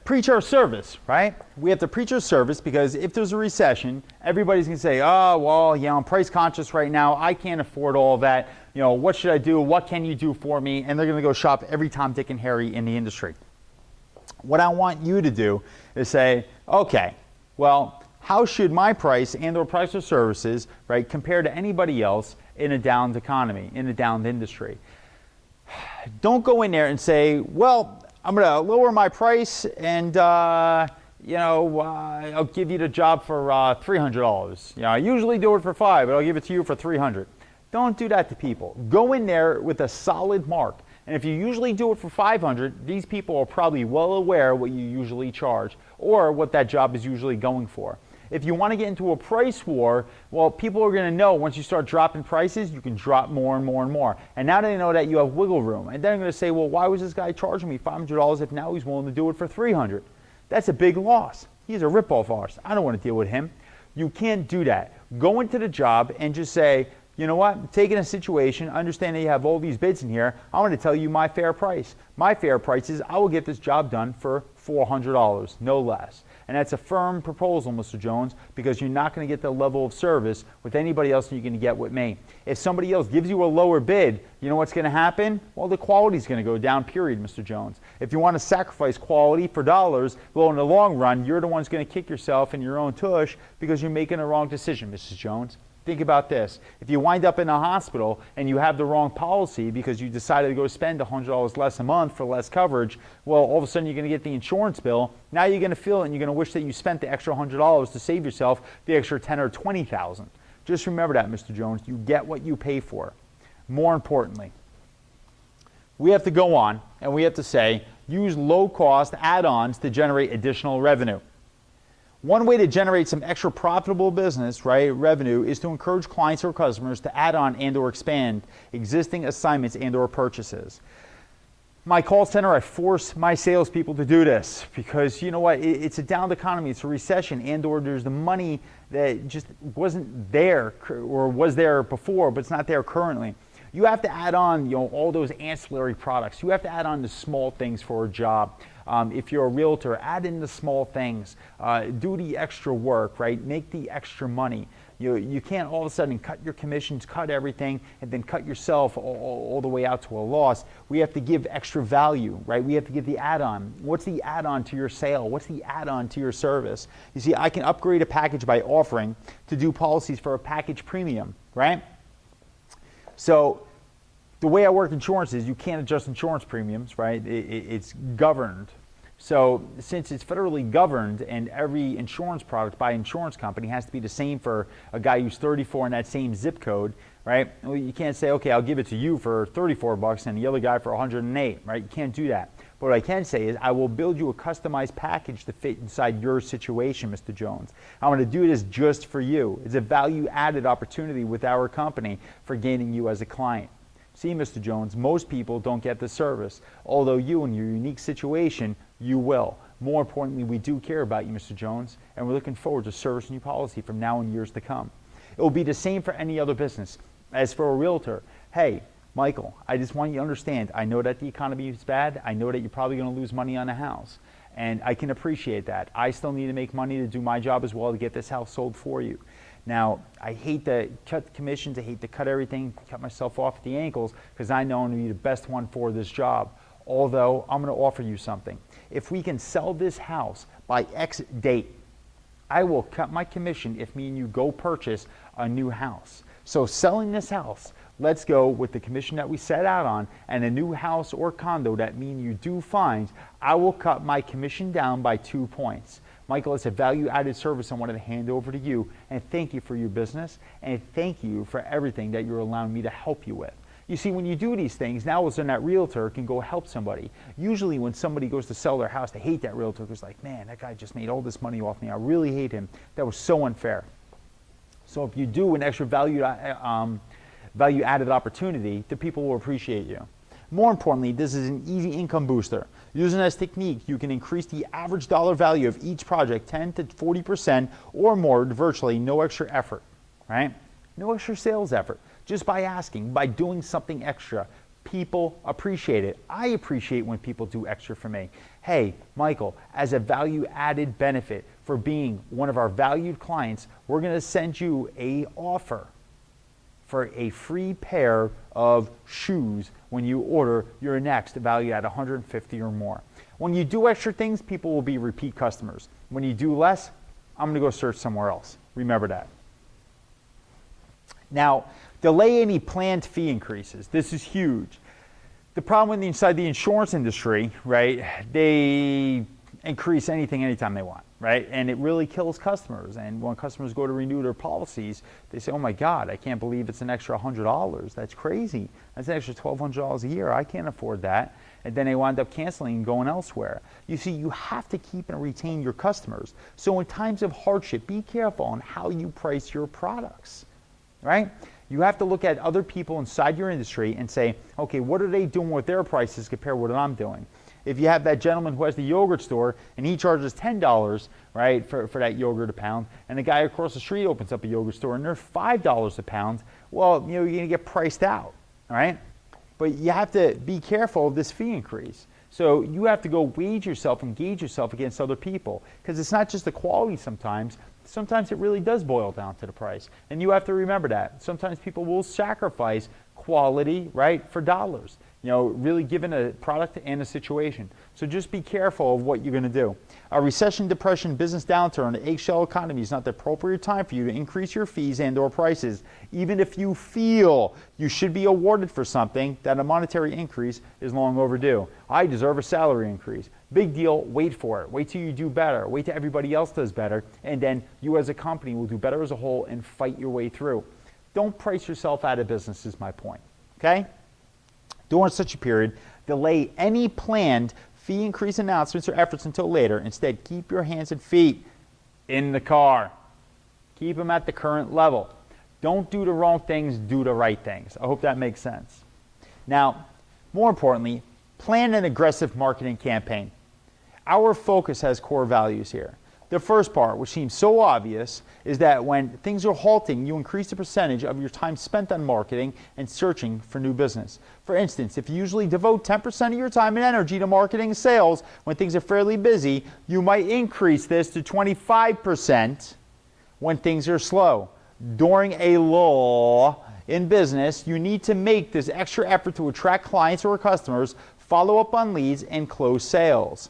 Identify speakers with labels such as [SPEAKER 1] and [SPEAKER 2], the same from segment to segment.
[SPEAKER 1] preach our service, right? We have to preach our service because if there's a recession, everybody's going to say, oh, well, I'm price conscious right now. I can't afford all of that. What should I do? What can you do for me? And they're going to go shop every Tom, Dick, and Harry in the industry. What I want you to do is say, okay, well, how should my price and or price of services, right, compare to anybody else in a downed economy, in a downed industry? Don't go in there and say, well, I'm going to lower my price and, I'll give you the job for $300. I usually do it for $5, but I'll give it to you for $300. Don't do that to people. Go in there with a solid mark. And if you usually do it for $500, these people are probably well aware what you usually charge or what that job is usually going for. If you want to get into a price war, well, people are going to know once you start dropping prices, you can drop more and more and more. And now they know that you have wiggle room. And then they're going to say, well, why was this guy charging me $500 if now he's willing to do it for $300? That's a big loss. He's a ripoff artist. I don't want to deal with him. You can't do that. Go into the job and just say, you know what, taking a situation, understand that you have all these bids in here, I want to tell you my fair price. My fair price is I will get this job done for $400, no less. And that's a firm proposal, Mr. Jones, because you're not going to get the level of service with anybody else that you're going to get with me. If somebody else gives you a lower bid, you know what's going to happen? Well, the quality is going to go down, period, Mr. Jones. If you want to sacrifice quality for dollars, well, in the long run, you're the one who's going to kick yourself in your own tush because you're making a wrong decision, Mrs. Jones. Think about this. If you wind up in a hospital and you have the wrong policy because you decided to go spend $100 less a month for less coverage, well, all of a sudden you're going to get the insurance bill. Now you're going to feel it and you're going to wish that you spent the extra $100 to save yourself the extra $10,000 or $20,000. Just remember that, Mr. Jones. You get what you pay for. More importantly, we have to go on and we have to say, use low-cost add-ons to generate additional revenue. One way to generate some extra profitable business, right, revenue, is to encourage clients or customers to add on and or expand existing assignments and or purchases. My call center, I force my salespeople to do this because you know what, it's a downed economy, it's a recession, and or there's the money that just wasn't there or was there before, but it's not there currently. You have to add on, all those ancillary products. You have to add on the small things for a job. If you're a realtor, add in the small things. Do the extra work, right? Make the extra money. You can't all of a sudden cut your commissions, cut everything, and then cut yourself all the way out to a loss. We have to give extra value, right? We have to give the add-on. What's the add-on to your sale? What's the add-on to your service? You see, I can upgrade a package by offering to do policies for a package premium, right? So the way I work insurance is you can't adjust insurance premiums, right? It's governed. So since it's federally governed and every insurance product by insurance company has to be the same for a guy who's 34 in that same zip code, right? Well, you can't say, okay, I'll give it to you for $34 and the other guy for 108, right? You can't do that. But what I can say is I will build you a customized package to fit inside your situation, Mr. Jones. I'm going to do this just for you. It's a value-added opportunity with our company for gaining you as a client. See, Mr. Jones, most people don't get the service, although you, in your unique situation, you will. More importantly, we do care about you, Mr. Jones, and we're looking forward to servicing your policy from now and years to come. It will be the same for any other business. As for a realtor, hey, Michael, I just want you to understand, I know that the economy is bad. I know that you're probably going to lose money on a house, and I can appreciate that. I still need to make money to do my job as well to get this house sold for you. Now, I hate to cut commissions, I hate to cut everything, cut myself off at the ankles, because I know I'm going to be the best one for this job. Although, I'm going to offer you something. If we can sell this house by X date, I will cut my commission if me and you go purchase a new house. So selling this house, let's go with the commission that we set out on, and a new house or condo that me and you do find, I will cut my commission down by 2 points. Michael, it's a value-added service I wanted to hand over to you, and thank you for your business, and thank you for everything that you're allowing me to help you with. You see, when you do these things, now all of a sudden that realtor can go help somebody. Usually when somebody goes to sell their house, they hate that realtor because like, man, that guy just made all this money off me. I really hate him. That was so unfair. So if you do an extra value-added opportunity, the people will appreciate you. More importantly, this is an easy income booster. Using this technique, you can increase the average dollar value of each project 10 to 40% or more with virtually no extra effort, right? No extra sales effort. Just by asking, by doing something extra, people appreciate it. I appreciate when people do extra for me. hey, Michael, as a value added benefit for being one of our valued clients, we're going to send you a offer for a free pair of shoes when you order your next valued at $150 or more. When you do extra things, people will be repeat customers. When you do less, I'm going to go search somewhere else. Remember that. Now, delay any planned fee increases. This is huge. The problem inside the insurance industry, right, they increase anything anytime they want, right? And it really kills customers. And when customers go to renew their policies, they say, oh my God, I can't believe it's an extra $100. That's crazy. That's an extra $1,200 a year. I can't afford that. And then they wind up canceling and going elsewhere. You see, you have to keep and retain your customers. So in times of hardship, be careful on how you price your products, right? You have to look at other people inside your industry and say, okay, what are they doing with their prices compared to what I'm doing? If you have that gentleman who has the yogurt store and he charges $10, right, for that yogurt a pound, and the guy across the street opens up a yogurt store and they're $5 a pound, well, you know, you're going to get priced out, all right? But you have to be careful of this fee increase. So you have to go engage yourself against other people, because it's not just the quality sometimes. Sometimes it really does boil down to the price. And you have to remember that. Sometimes people will sacrifice quality, right, for dollars. You know, really given a product and a situation. So just be careful of what you're going to do. A recession, depression, business downturn, eggshell economy is not the appropriate time for you to increase your fees and or prices. Even if you feel you should be awarded for something, that a monetary increase is long overdue. I deserve a salary increase. Big deal, wait for it. Wait till you do better. Wait till everybody else does better. And then you as a company will do better as a whole and fight your way through. Don't price yourself out of business is my point. Okay? During such a period, delay any planned fee increase announcements or efforts until later. Instead, keep your hands and feet in the car. Keep them at the current level. Don't do the wrong things, do the right things. I hope that makes sense. Now, more importantly, plan an aggressive marketing campaign. Our focus has core values here. The first part, which seems so obvious, is that when things are halting, you increase the percentage of your time spent on marketing and searching for new business. For instance, if you usually devote 10% of your time and energy to marketing and sales when things are fairly busy, you might increase this to 25% when things are slow. During a lull in business, you need to make this extra effort to attract clients or customers, follow up on leads, and close sales.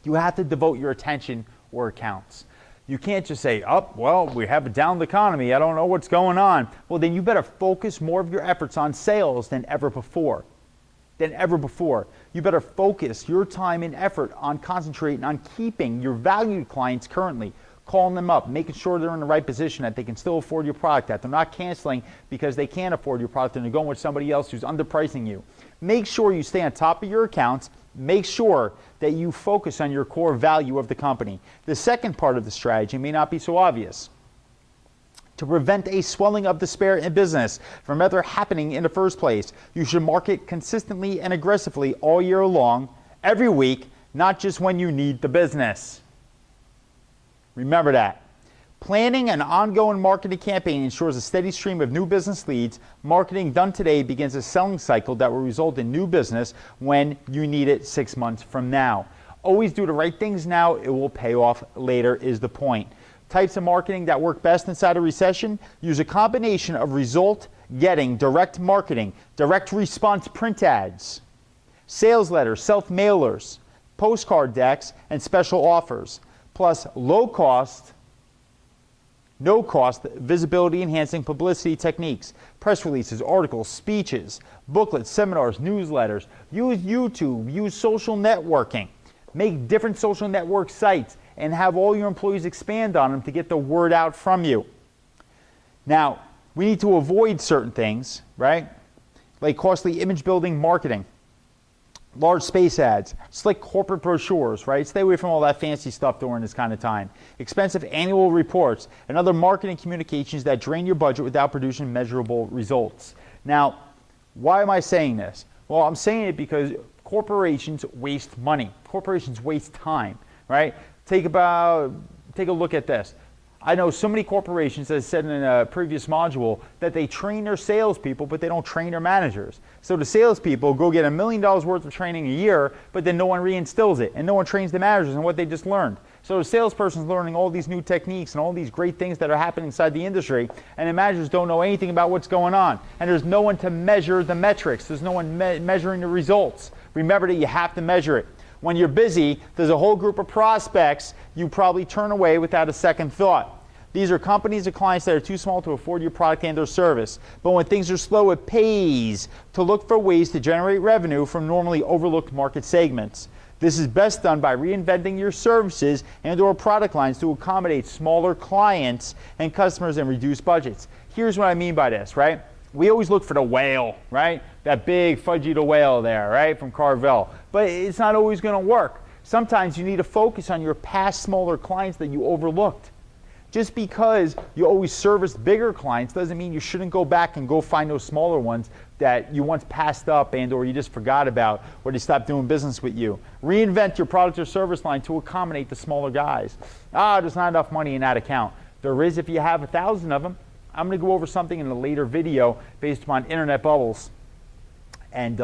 [SPEAKER 1] You have to devote your attention where it counts. You can't just say, oh, well, we have a down economy. I don't know what's going on. Well, then you better focus more of your efforts on sales than ever before. You better focus your time and effort on concentrating on keeping your valued clients currently, calling them up, making sure they're in the right position, that they can still afford your product, that they're not canceling because they can't afford your product and they're going with somebody else who's underpricing you. Make sure you stay on top of your accounts. Make sure that you focus on your core value of the company. The second part of the strategy may not be so obvious. To prevent a swelling of despair in business from ever happening in the first place, you should market consistently and aggressively all year long, every week, not just when you need the business. Remember that. Planning an ongoing marketing campaign ensures a steady stream of new business leads. Marketing done today begins a selling cycle that will result in new business when you need it 6 months from now. Always do the right things now. It will pay off later is the point. Types of marketing that work best inside a recession: use a combination of result-getting direct marketing, direct response print ads, sales letters, self-mailers, postcard decks, and special offers, plus low-cost, no-cost visibility-enhancing publicity techniques, press releases, articles, speeches, booklets, seminars, newsletters. Use YouTube, use social networking. Make different social network sites and have all your employees expand on them to get the word out from you. Now, we need to avoid certain things, right? Like costly image-building marketing, large space ads, slick corporate brochures, right? Stay away from all that fancy stuff during this kind of time. Expensive annual reports and other marketing communications that drain your budget without producing measurable results. Now, why am I saying this? Well, I'm saying it because corporations waste money. Corporations waste time, right? Take a look at this. I know so many corporations, as I said in a previous module, that they train their salespeople, but they don't train their managers. So the salespeople go get $1 million worth of training a year, but then no one reinstills it, and no one trains the managers on what they just learned. So the salesperson's learning all these new techniques and all these great things that are happening inside the industry, and the managers don't know anything about what's going on. And there's no one to measure the metrics. There's no one measuring the results. Remember that you have to measure it. When you're busy, there's a whole group of prospects you probably turn away without a second thought. These are companies or clients that are too small to afford your product and or service. But when things are slow, it pays to look for ways to generate revenue from normally overlooked market segments. This is best done by reinventing your services and or product lines to accommodate smaller clients and customers and reduce budgets. Here's what I mean by this, right? We always look for the whale, right? That big Fudgy the whale there, right, from Carvel. But it's not always going to work. Sometimes you need to focus on your past smaller clients that you overlooked. Just because you always service bigger clients doesn't mean you shouldn't go back and go find those smaller ones that you once passed up and or you just forgot about or they stopped doing business with you. Reinvent your product or service line to accommodate the smaller guys. There's not enough money in that account. There is if you have 1,000 of them. I'm going to go over something in a later video based upon internet bubbles. And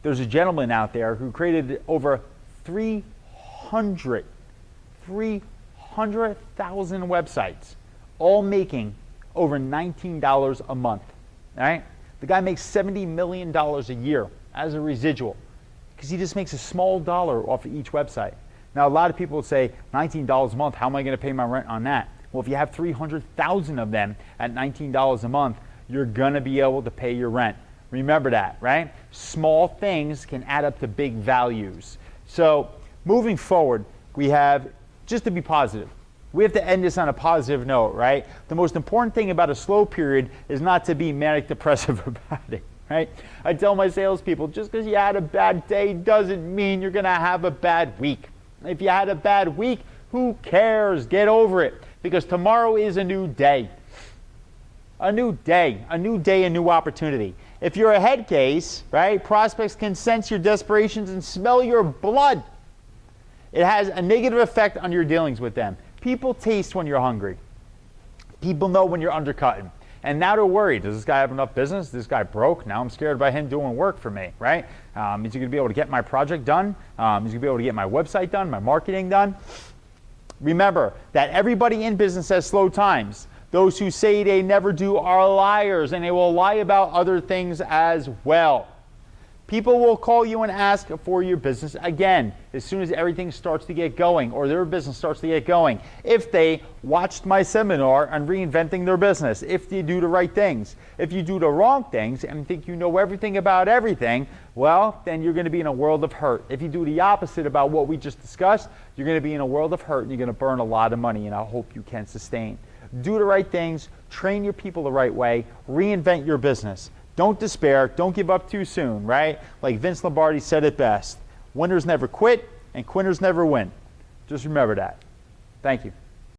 [SPEAKER 1] there's a gentleman out there who created over 300,000 websites, all making over $19 a month. All right? The guy makes $70 million a year as a residual because he just makes a small dollar off of each website. Now, a lot of people will say, $19 a month, how am I going to pay my rent on that? Well, if you have 300,000 of them at $19 a month, you're going to be able to pay your rent. Remember that, right? Small things can add up to big values. So moving forward, we have, just to be positive, we have to end this on a positive note, right? The most important thing about a slow period is not to be manic depressive about it, right? I tell my salespeople, just because you had a bad day doesn't mean you're going to have a bad week. If you had a bad week, who cares? Get over it. Because tomorrow is a new day. A new day, a new opportunity. If you're a head case, right, prospects can sense your desperations and smell your blood. It has a negative effect on your dealings with them. People taste when you're hungry. People know when you're undercutting. And now they're worried. Does this guy have enough business? This guy broke. Now I'm scared about him doing work for me, right? Is he going to be able to get my project done? Is he going to be able to get my website done, my marketing done? Remember that everybody in business has slow times. Those who say they never do are liars, and they will lie about other things as well. People will call you and ask for your business again as soon as everything starts to get going or their business starts to get going. If they watched my seminar on reinventing their business, if they do the right things. If you do the wrong things and think you know everything about everything, well, then you're going to be in a world of hurt. If you do the opposite about what we just discussed, you're going to be in a world of hurt and you're going to burn a lot of money, and I hope you can sustain. Do the right things, train your people the right way, reinvent your business. Don't despair. Don't give up too soon, right? Like Vince Lombardi said it best. Winners never quit, and quitters never win. Just remember that. Thank you.